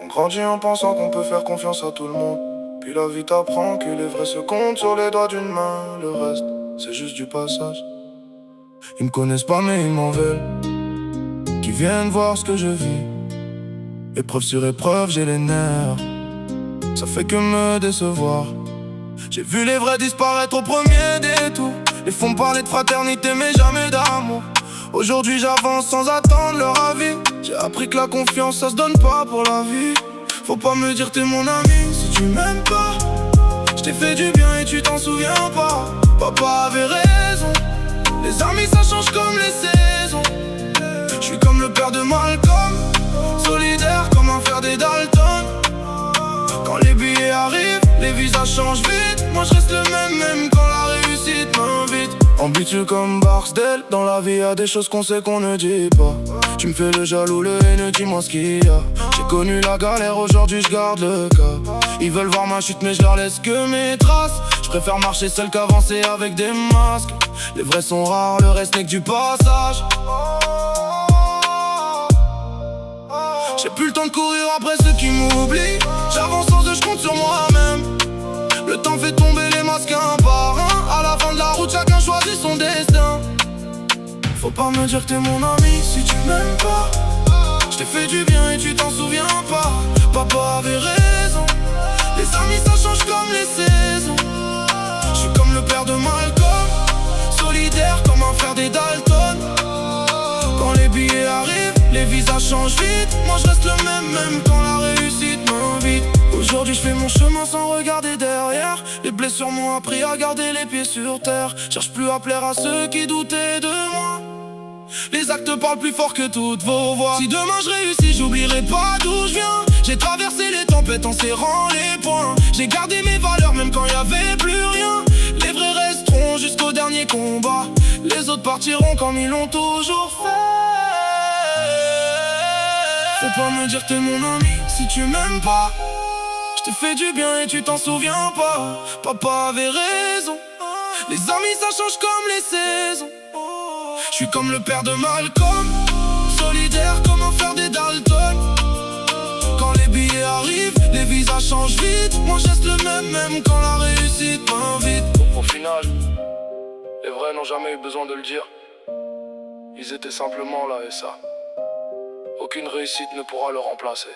On grandit en pensant qu'on peut faire confiance à tout le monde. Puis la vie t'apprend que les vrais se comptent sur les doigts d'une main. Le reste, c'est juste du passage. Ils me connaissent pas mais ils m'en veulent. Qui viennent voir ce que je vis. Épreuve sur épreuve, j'ai les nerfs. Ça fait que me décevoir. J'ai vu les vrais disparaître au premier détour. Ils font parler de fraternité mais jamais d'amour. Aujourd'hui j'avance sans attendre leur avis. J'ai appris que la confiance ça se donne pas pour la vie. Faut pas me dire t'es mon ami si tu m'aimes pas. Je t'ai fait du bien et tu t'en souviens pas. Papa avait raison. Les amis ça change comme les saisons. Je suis comme le père de Malcolm, solidaire comme un fer des Dalton. Quand les billets arrivent, les visages changent vite. Moi je reste le même quand la réussite m'invite. Ambitieux comme Barcel, dans la vie y'a des choses qu'on sait qu'on ne dit pas. Tu me fais le jaloux, le haineux, dis-moi ce qu'il y a. J'ai connu la galère, aujourd'hui je garde le cap. Ils veulent voir ma chute mais je leur laisse que mes traces. Je préfère marcher seul qu'avancer avec des masques. Les vrais sont rares, le reste n'est que du passage. J'ai plus le temps de courir après ceux qui m'oublient. J'avance sans eux, je compte sur moi-même. Le temps fait tomber les masques un par un. À la fin de la route, chacun choisit son destin. Faut pas me dire que t'es mon ami si tu m'aimes pas. Je t'ai fait du bien et tu t'en souviens pas. Papa avait raison. Les amis ça change comme les saisons. Je suis comme le père de Malcolm, solidaire comme un fer des Dalton. Quand les billets arrivent, les visages changent vite. Moi je reste le même quand la réussite m'invite. Aujourd'hui je fais mon chemin sans regarder derrière. Les blessures m'ont appris à garder les pieds sur terre. Cherche plus à plaire à ceux qui doutaient de moi. Les actes parlent plus fort que toutes vos voix. Si demain je réussis, j'oublierai pas d'où je viens. J'ai traversé les tempêtes en serrant les poings. J'ai gardé mes valeurs même quand y avait plus rien. Les vrais resteront jusqu'au dernier combat. Les autres partiront comme ils l'ont toujours fait. Faut pas me dire que t'es mon ami si tu m'aimes pas. Je t'ai fait du bien et tu t'en souviens pas. Papa avait raison. Les amis ça change comme les saisons. Je suis comme le père de Malcolm, solidaire comme un fer des Dalton. Quand les billets arrivent, les visages changent vite. Moi je reste le même quand la réussite m'invite. Au final, les vrais n'ont jamais eu besoin de le dire. Ils étaient simplement là et ça. Aucune réussite ne pourra le remplacer.